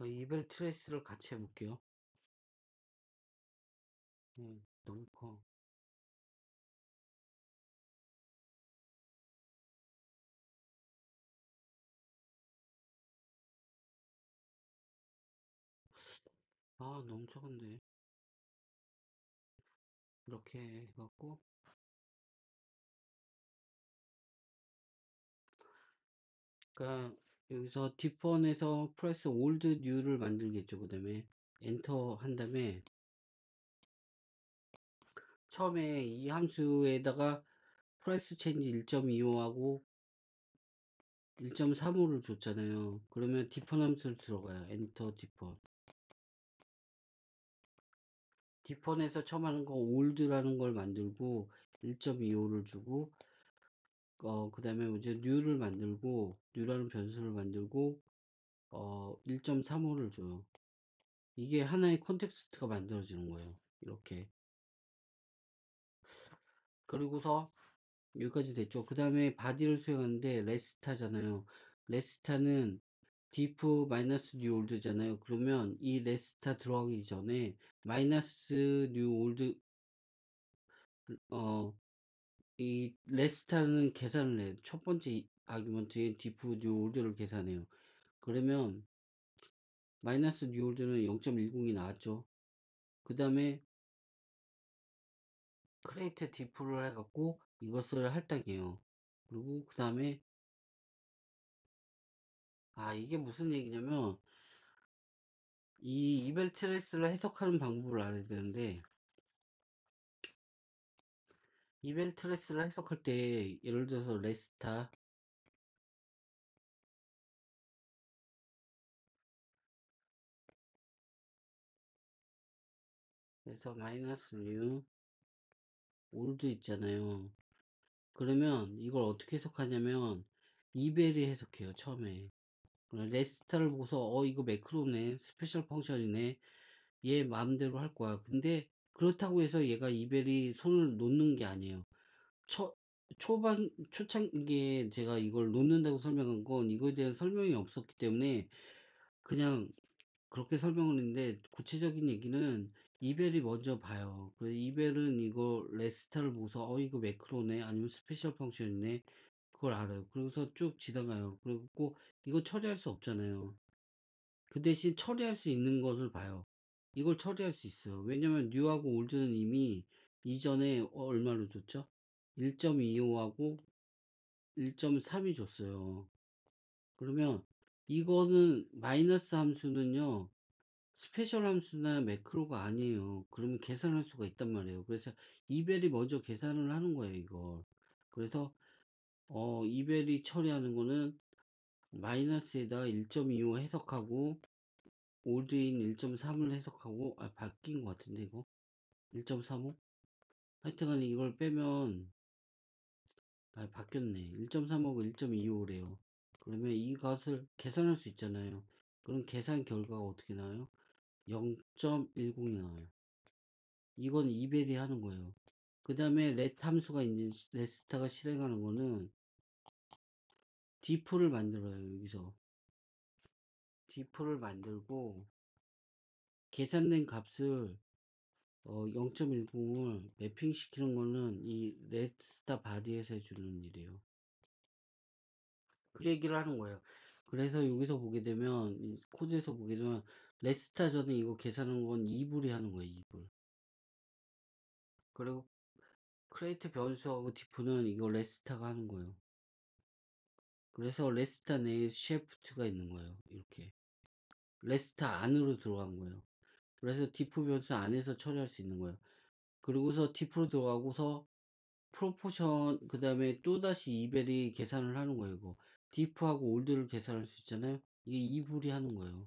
이벨 트레이스를 같이 해볼게요. 너무 커. 아 너무 작은데. 이렇게 해갖고 그러니까 여기서 뒷번에서 프레스 올드 뉴를 만들겠죠. 그 다음에 엔터 한 다음에 처음에 이 함수에다가 프라이스 체인지 1.25하고 1.35를 줬잖아요. 그러면 디펀 함수를 들어가요. 엔터 디펀. 디펀에서 처음 하는 거 올드라는 걸 만들고 1.25를 주고 그 다음에 이제 뉴를 만들고 뉴라는 변수를 만들고 1.35를 줘요. 이게 하나의 컨텍스트가 만들어지는 거예요. 이렇게. 그리고서 여기까지 됐죠. 그 다음에 바디를 수행하는데 레스타잖아요. 레스타는 diff 마이너스 뉴 올드잖아요. 그러면 이 레스타 들어가기 전에 마이너스 뉴 올드 이 레스타는 계산을 해요. 첫 번째 아규먼트인 diff 뉴 올드를 계산해요. 그러면 마이너스 뉴 올드는 0.10이 나왔죠. 그 다음에 크레이트 diff를 해갖고 이것을 할당해요. 그리고 그 다음에 이게 무슨 얘기냐면 이 이벨 트레이스를 해석하는 방법을 알아야 되는데 이벨 트레이스를 해석할 때 예를 들어서 레스타 에서 마이너스 뉴 올드 있잖아요. 그러면 이걸 어떻게 해석하냐면 이벨이 해석해요. 처음에 레스타를 보고서 이거 매크로네 스페셜 펑션이네 얘 마음대로 할 거야. 근데 그렇다고 해서 얘가 이벨이 손을 놓는 게 아니에요. 초창, 이게 제가 이걸 놓는다고 설명한 건 이거에 대한 설명이 없었기 때문에 그냥 그렇게 설명을 했는데 구체적인 얘기는 이벨이 먼저 봐요. 그래서 이벨은 이거 레스타를 보고서 이거 매크로네 아니면 스페셜 펑션이네 그걸 알아요. 그래서 쭉 지나가요. 그리고 이거 처리할 수 없잖아요. 그 대신 처리할 수 있는 것을 봐요. 이걸 처리할 수 있어요. 왜냐면 뉴하고 올드는 이미 이전에 얼마로 줬죠? 1.25하고 1.3이 줬어요. 그러면 이거는 마이너스 함수는요. 스페셜 함수나 매크로가 아니에요. 그러면 계산할 수가 있단 말이에요. 그래서 이벨이 먼저 계산을 하는 거예요, 이걸. 그래서 이벨이 처리하는 거는 마이너스에다가 1.25 해석하고 올드인 1.3을 해석하고 바뀐 것 같은데 이거 1.35? 하여튼간 이걸 빼면 바뀌었네. 1.3하고 1.25래요. 그러면 이것을 계산할 수 있잖아요. 그럼 계산 결과가 어떻게 나와요? 0.10이 나와요. 이건 이벨이 하는 거예요. 그 다음에 렛 함수가 이제 레스타가 실행하는 거는 diff를 만들어요. 여기서 diff를 만들고 계산된 값을 0.10을 매핑 시키는 거는 이 레스타 바디에서 해주는 일이에요. 그 얘기를 하는 거예요. 그래서 여기서 보게 되면 이 코드에서 보게 되면 레스타 전에 이거 계산하는 건 2불이 하는 거예요. 2불. 그리고 크레이트 변수하고 diff는 이거 레스타가 하는 거예요. 그래서 레스타 내에 쉐프트가 있는 거예요. 이렇게 레스타 안으로 들어간 거예요. 그래서 diff 변수 안에서 처리할 수 있는 거예요. 그리고서 diff로 들어가고서 프로포션 그 다음에 또다시 이벨이 계산을 하는 거예요. 이거 diff하고 올드를 계산할 수 있잖아요. 이게 이불이 하는 거예요.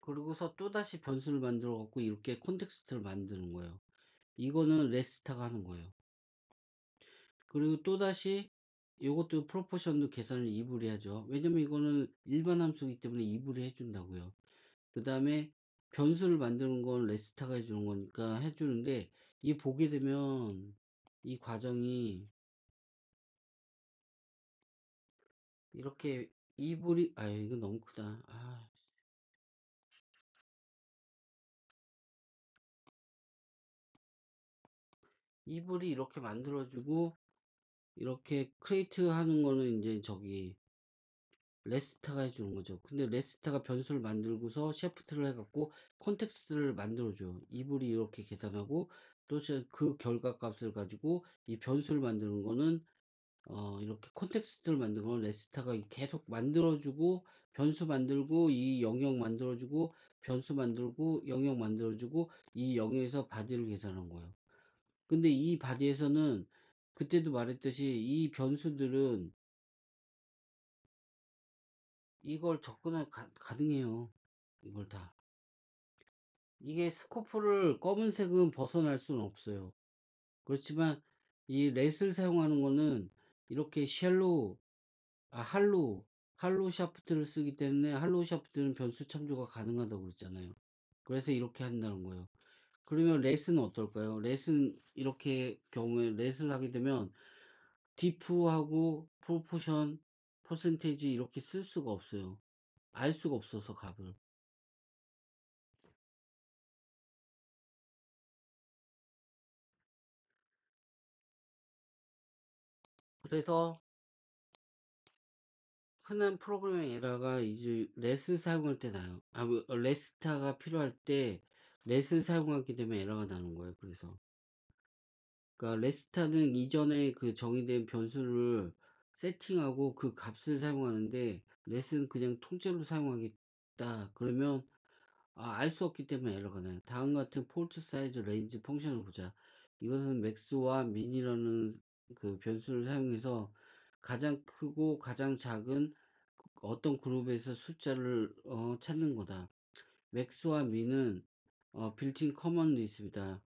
그리고서 또다시 변수를 만들어 갖고 이렇게 콘텍스트를 만드는 거예요. 이거는 레스타가 하는 거예요. 그리고 또다시 이것도 프로포션도 계산을 이불이 하죠. 왜냐면 이거는 일반 함수이기 때문에 이불이 해준다고요. 그 다음에 변수를 만드는 건 레스타가 해주는 거니까 해주는데 이 보게 되면 이 과정이 이렇게 이불이 이거 너무 크다. 이불이 이렇게 만들어주고 이렇게 크리에이트 하는 거는 이제 저기 레스타가 해주는 거죠. 근데 레스타가 변수를 만들고서 셰프트를 해갖고 콘텍스트를 만들어줘요. 이불이 이렇게 계산하고 또 그 결과 값을 가지고 이 변수를 만드는 거는 이렇게 콘텍스트를 만드는 건 레스타가 계속 만들어주고 변수 만들고 이 영역 만들어주고 변수 만들고 영역 만들어주고 이 영역에서 바디를 계산한 거예요. 근데 이 바디에서는 그때도 말했듯이 이 변수들은 이걸 접근할 가능해요. 이걸 다. 이게 스코프를 검은색은 벗어날 수는 없어요. 그렇지만 이 렛을 사용하는 거는 이렇게 할로우 샤프트를 쓰기 때문에 할로우 샤프트는 변수 참조가 가능하다고 그랬잖아요. 그래서 이렇게 한다는 거예요. 그러면 렛은 어떨까요? 렛은 이렇게 경우에 렛을 하게 되면 diff하고 proportion, 퍼센테이지 이렇게 쓸 수가 없어요. 알 수가 없어서 값을. 그래서 흔한 프로그래밍 에러가 이제 렛을 사용할 때 나요. 레스타가 필요할 때 렛을 사용하게 되면 에러가 나는 거예요. 그래서 그러니까 레스타는 이전에 그 정의된 변수를 세팅하고 그 값을 사용하는데 렛은 그냥 통째로 사용하겠다. 그러면 알 수 없기 때문에 에러가 나요. 다음 같은 폴트 사이즈 레인지 펑션을 보자. 이것은 맥스와 민이라는 그 변수를 사용해서 가장 크고 가장 작은 어떤 그룹에서 숫자를 찾는 거다. 맥스와 민은 빌트인 커먼 리스트입니다.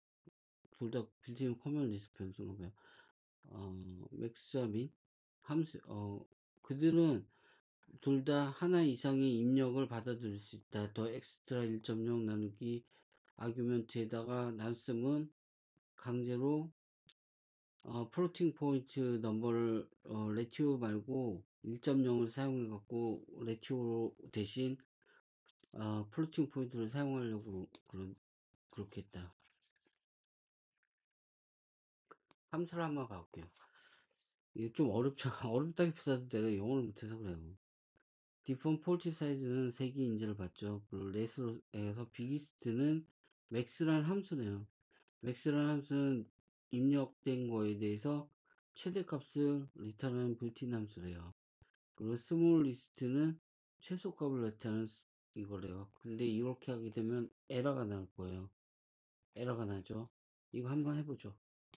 둘 다 빌트인 커먼 리스트 변수인 거예요. 맥스와 민 함수 그들은 둘 다 하나 이상의 입력을 받아들일 수 있다. 더 엑스트라 1.0 나누기 아규멘트에다가 난셈은 강제로 플로팅 포인트 넘버를 레티오 말고 1.0을 사용해 갖고 레티오 대신 플로팅 포인트를 사용하려고 그렇게 했다. 함수를 한번 봐볼게요. 이게 좀 어렵다기보다도 내가 영어를 못해서 그래요. 디폰 폴치 사이즈는 3개 인재를 받죠. 그리고 레스에서 비기스트는 맥스라는 함수네요. 맥스라는 함수는 입력된 거에 대해서 최대값을 리턴하는 빌트인 함수래요. 그리고 스몰 리스트는 최소값을 나타내는 이거래요. 근데 이렇게 하게 되면 에러가 날 거예요. 에러가 나죠. 이거 한번 해보죠.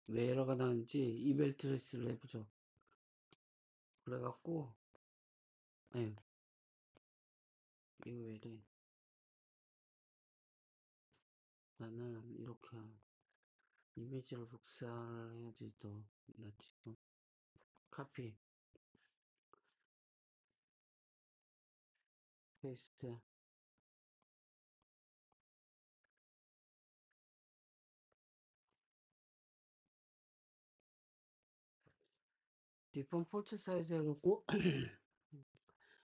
왜 에러가 나는지 이벨 트레이스를 해보죠. 그래갖고 예, 이거 왜 이래. 나는 이렇게 이미지를 복사를 해야지 더 낫지. 카피, 페이스트. 디폰 폴트 사이즈 해놓고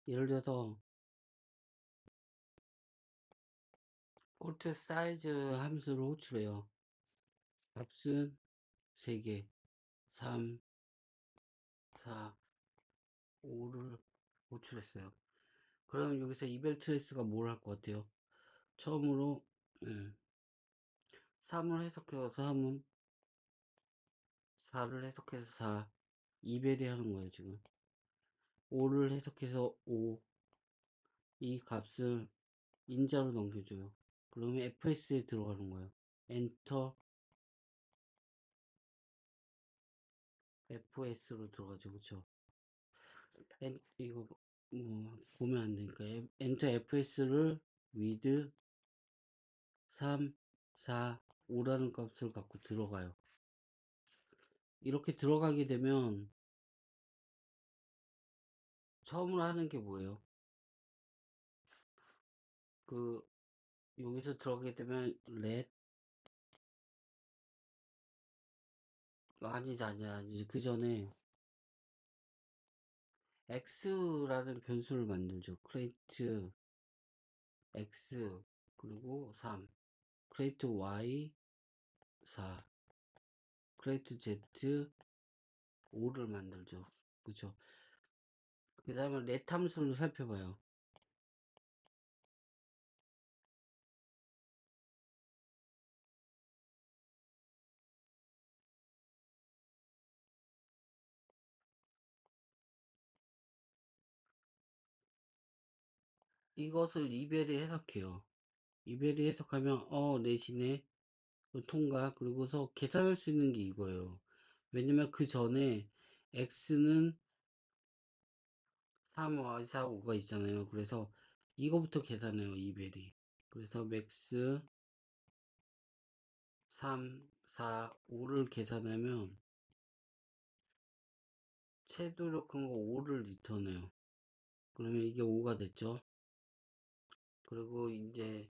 예를 들어서 폴트 사이즈 함수를 호출해요. 값은 3개, 3, 4, 5를 호출했어요. 그럼 여기서 이벨 트레이스가 뭘 할 것 같아요? 처음으로 3을 해석해서 3은 4를 해석해서 4, 이벨이 하는 거예요 지금. 5를 해석해서 5, 이 값을 인자로 넘겨줘요. 그러면 fs에 들어가는 거예요. 엔터 fs로 들어가죠. 그쵸? 이거 보면 안 되니까 엔터 fs를 with 3, 4, 5라는 값을 갖고 들어가요. 이렇게 들어가게 되면 처음으로 하는 게 뭐예요? 그 여기서 들어가게 되면 let 아니지 그 전에 x라는 변수를 만들죠. create x 그리고 3 create y 4 create z 5를 만들죠. 그죠? 그 다음에 let 함수를 살펴봐요. 이것을 이베리 해석해요. 이베리 해석하면 내신에 통과, 그리고서 계산할 수 있는 게 이거예요. 왜냐면 그 전에 x는 3, 4, 5가 있잖아요. 그래서 이거부터 계산해요, 이베리. 그래서 맥스 3, 4, 5를 계산하면 최대로 큰 거 5를 리턴해요. 그러면 이게 5가 됐죠. 그리고 이제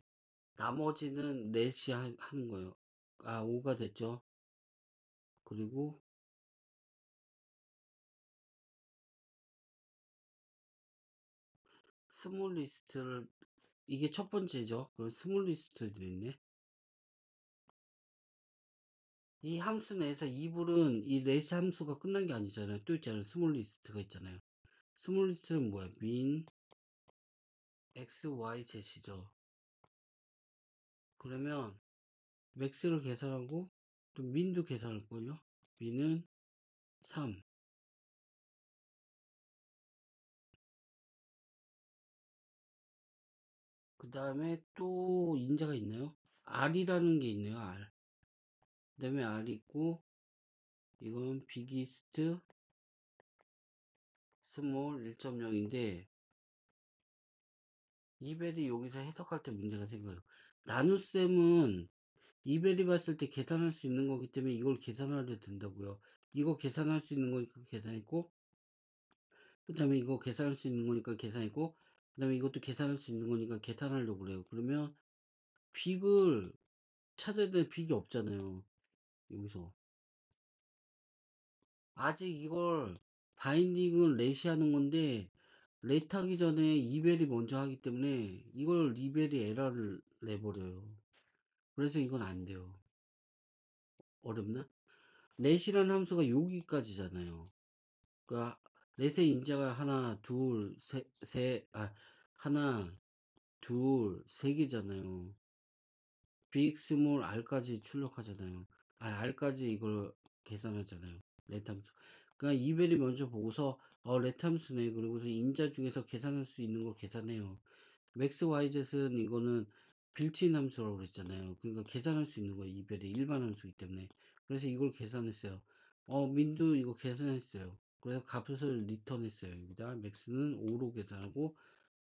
나머지는 넷이 하는 거예요. 5가 됐죠. 그리고 스몰 리스트를, 이게 첫 번째죠. 그럼 스몰 리스트도 있네. 이 함수 내에서 이불은 이 넷 함수가 끝난 게 아니잖아요. 또 있잖아요. 스몰 리스트가 있잖아요. 스몰 리스트는 뭐야? 민 x, y, z죠. 그러면 맥스를 계산하고 또 민도 계산할걸요? 민은 3. 그 다음에 또 인자가 있나요? R이라는 게 있네요. R. 그 다음에 R 있고, 이건 비기스트 스몰 1.0인데 이벨이 여기서 해석할 때 문제가 생겨요. 나눗셈은 이벨이 봤을 때 계산할 수 있는 거기 때문에 이걸 계산하려 된다고요. 이거 계산할 수 있는 거니까 계산했고, 그 다음에 이거 계산할 수 있는 거니까 계산했고, 그 다음에 이것도 계산할 수 있는 거니까 계산하려고 그래요. 그러면 빅을 찾아야 될 빅이 없잖아요. 여기서. 아직 이걸 바인딩을 렛이 하는 건데 렛 하기 전에 이벨이 먼저 하기 때문에 이걸 이벨이 에러를 내버려요. 그래서 이건 안 돼요. 어렵나? 렛이라는 함수가 여기까지잖아요. 그러니까 렛의 인자가 하나, 둘, 하나, 둘, 세 개잖아요. 빅, 스몰, R까지 출력하잖아요. R까지 이걸 계산하잖아요. 렛 함수. 그러니까 이벨이 먼저 보고서 렛 함수네. 그리고서 인자 중에서 계산할 수 있는 거 계산해요. 맥스, y, z는 이거는 빌트인 함수라고 그랬잖아요. 그러니까 계산할 수 있는 거예요. 이벨이 일반 함수이기 때문에. 그래서 이걸 계산했어요. 민도 이거 계산했어요. 그래서 값을 리턴했어요. 여기다 맥스는 5로 계산하고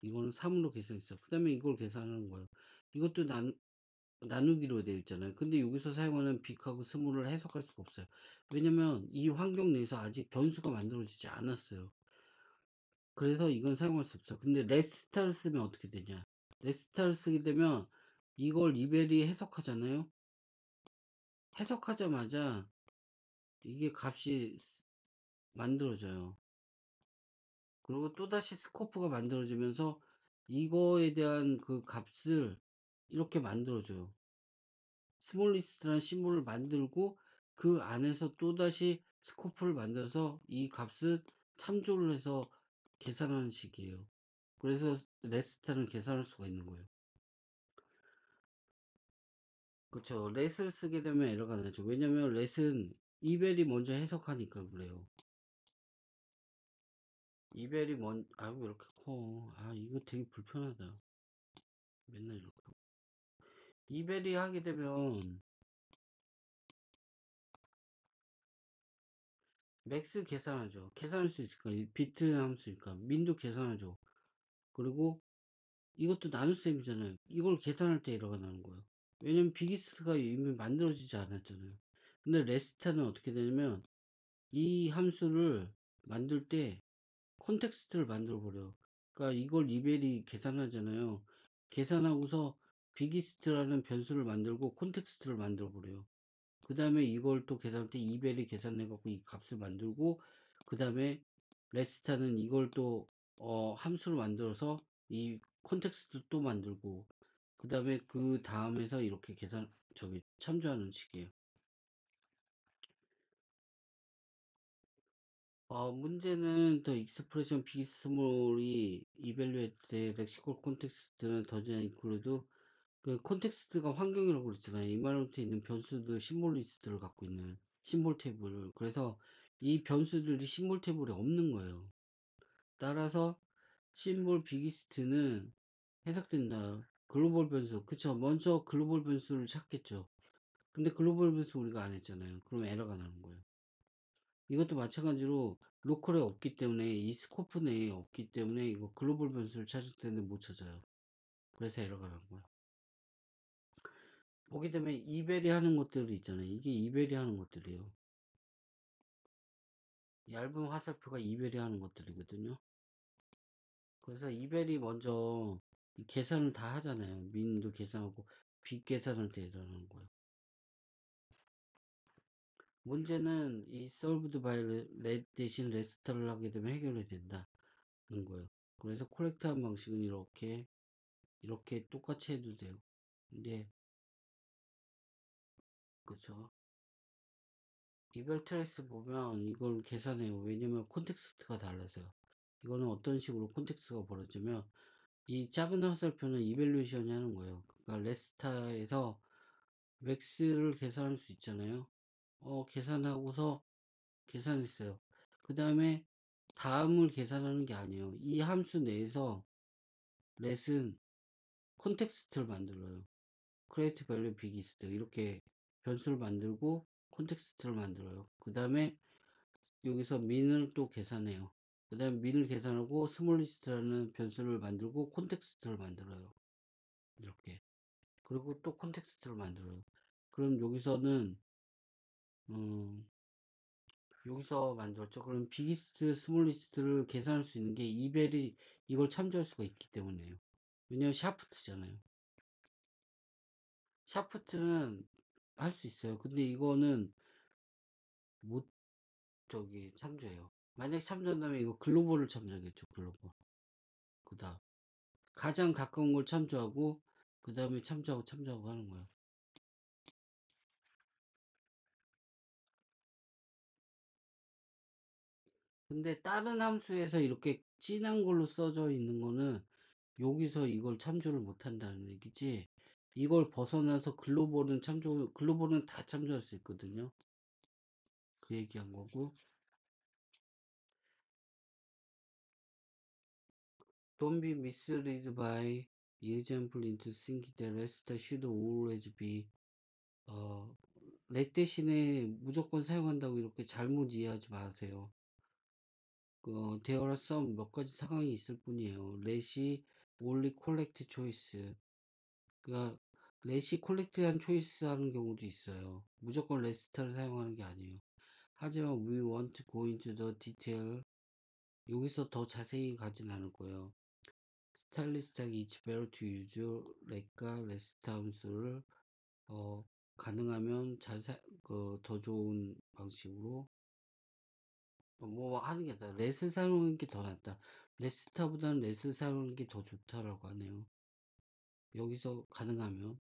이거는 3으로 계산했어요. 그 다음에 이걸 계산하는 거예요. 이것도 나누기로 되어 있잖아요. 근데 여기서 사용하는 빅하고 스몰을 해석할 수가 없어요. 왜냐면 이 환경 내에서 아직 변수가 만들어지지 않았어요. 그래서 이건 사용할 수 없어. 근데 레스타를 쓰면 어떻게 되냐? 레스타를 쓰게 되면 이걸 리벨이 해석하잖아요. 해석하자마자 이게 값이 만들어져요. 그리고 또다시 스코프가 만들어지면서 이거에 대한 그 값을 이렇게 만들어줘요. 스몰리스트라는 심볼을 만들고 그 안에서 또다시 스코프를 만들어서 이 값을 참조를 해서 계산하는 식이에요. 그래서 레스타는 계산할 수가 있는 거예요. 그렇죠. 렛을 쓰게 되면 에러가 나죠. 왜냐면 렛은 이벨이 먼저 해석하니까 그래요. 이벨이 왜 이렇게 커? 이거 되게 불편하다. 맨날 이렇게. 이벨이 하게 되면 맥스 계산하죠. 계산할 수 있을까? 비트 함수니까. 민도 계산하죠. 그리고 이것도 나눗셈이잖아요. 이걸 계산할 때 에러가 나는 거예요. 왜냐면 비기스트가 이미 만들어지지 않았잖아요. 근데 레스타는 어떻게 되냐면 이 함수를 만들 때 콘텍스트를 만들어 버려요. 그러니까 이걸 리벨이 계산하잖아요. 계산하고서 비기스트라는 변수를 만들고 콘텍스트를 만들어 버려요. 그 다음에 이걸 또 계산할 때 이벨이 계산해 갖고 이 값을 만들고 그 다음에 레스타는 이걸 또 함수를 만들어서 이 콘텍스트 또 만들고 그 다음에 그 다음에서 이렇게 참조하는 식이에요. 문제는 더 익스프레션 비스몰이 이벨루에이트 렉시컬 콘텍스트는 더즈나 인클루드 그 콘텍스트가 환경이라고 그랬잖아요. 이마르트에 있는 변수들 심볼 리스트를 갖고 있는 심볼 테이블. 그래서 이 변수들이 심볼 테이블에 없는 거예요. 따라서 심볼 비기스트는 해석된다. 글로벌 변수. 그쵸. 먼저 글로벌 변수를 찾겠죠. 근데 글로벌 변수 우리가 안 했잖아요. 그럼 에러가 나는 거예요. 이것도 마찬가지로 로컬에 없기 때문에 이 스코프 내에 없기 때문에 이거 글로벌 변수를 찾을 때는 못 찾아요. 그래서 에러가 나는 거예요. 보게 되면 이베리 하는 것들이 있잖아요. 이게 이베리 하는 것들이에요. 얇은 화살표가 이베리 하는 것들이거든요. 그래서 이베리 먼저 계산을 다 하잖아요. 민도 계산하고 빚 계산을 대라는 거예요. 문제는 이 solved by 대신 레스터를 하게 되면 해결이 된다는 거예요. 그래서 코렉트한 방식은 이렇게 똑같이 해도 돼요. 근데 그쵸. 이별 트레이스 보면 이걸 계산해요. 왜냐면 콘텍스트가 달라서요. 이거는 어떤 식으로 콘텍스트가 벌어지면 이 작은 화살표는 이벨루션이 하는 거예요. 그러니까 레스타에서 맥스를 계산할 수 있잖아요. 계산하고서 계산했어요. 그 다음에 다음을 계산하는 게 아니에요. 이 함수 내에서 렛은 콘텍스트를 만들어요. create value biggest 이렇게 변수를 만들고 콘텍스트를 만들어요. 그 다음에 여기서 민을 또 계산해요. 그 다음에 민을 계산하고 스몰리스트라는 변수를 만들고 콘텍스트를 만들어요. 이렇게. 그리고 또 콘텍스트를 만들어요. 그럼 음, 여기서 만들었죠. 그럼 비기스트, 스몰리스트를 계산할 수 있는 게 이벨이 이걸 참조할 수가 있기 때문에요. 왜냐면 샤프트잖아요. 샤프트는 할 수 있어요. 근데 이거는 못 참조해요. 만약 참조한다면 이거 글로벌을 참조하겠죠. 글로벌. 그 다음 가장 가까운 걸 참조하고 그 다음에 참조하고 하는 거예요. 근데 다른 함수에서 이렇게 진한 걸로 써져 있는 거는 여기서 이걸 참조를 못 한다는 얘기지. 이걸 벗어나서 글로벌은 다 참조할 수 있거든요. 그 얘기한 거고. Don't be misled by example into thinking that rest should always be let 대신에 무조건 사용한다고 이렇게 잘못 이해하지 마세요. there are some 몇 가지 상황이 있을 뿐이에요. let이 only collect choice. 그러니까 let이 collect한 choice 하는 경우도 있어요. 무조건 rest를 사용하는 게 아니에요. 하지만 we want to go into the detail. 여기서 더 자세히 가진 않을 거예요. 스타일리스트하게 it's better to use let과 rest 함수를 가능하면 더 좋은 방식으로 뭐 하는 게 낫다. 렛을 사용하는 게 더 낫다. 레스타보다는 렛을 사용하는 게 더 좋다라고 하네요. 여기서 가능하면.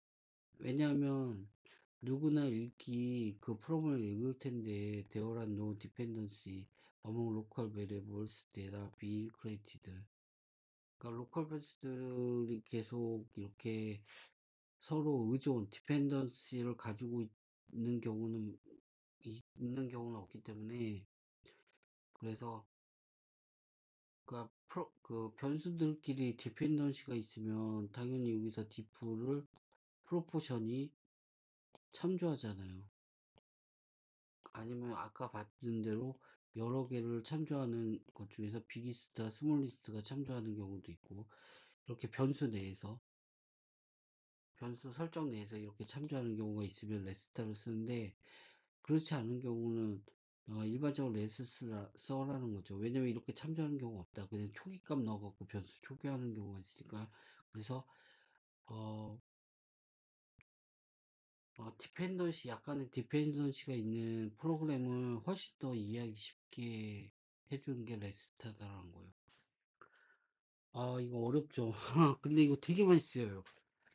왜냐하면 누구나 읽기 그 프로그램을 읽을 텐데 there are no dependency among local variables that are being created. 그러니까 로컬 변수들이 계속 이렇게 서로 의존, 디펜던시를 가지고 있는 경우는 없기 때문에 그래서 그 변수들끼리 디펜던시가 있으면 당연히 여기서 diff를 프로포션이 참조하잖아요. 아니면 아까 봤던 대로 여러 개를 참조하는 것 중에서 비기스트와 스몰리스트가 참조하는 경우도 있고 이렇게 변수 설정 내에서 이렇게 참조하는 경우가 있으면 레스타를 쓰는데 그렇지 않은 경우는 일반적으로 써라는 거죠. 왜냐면 이렇게 참조하는 경우가 없다. 그냥 초기값 넣어갖고 변수 초기화하는 경우가 있으니까. 그래서 어, 약간의 디펜던시가 있는 프로그램을 훨씬 더 이해하기 쉽게 해주는 게 레스타다라는 거예요. 이거 어렵죠. 근데 이거 되게 많이 쓰여요.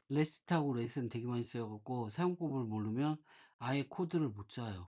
레스타하고 레스는 되게 많이 쓰여갖고 사용법을 모르면 아예 코드를 못 짜요.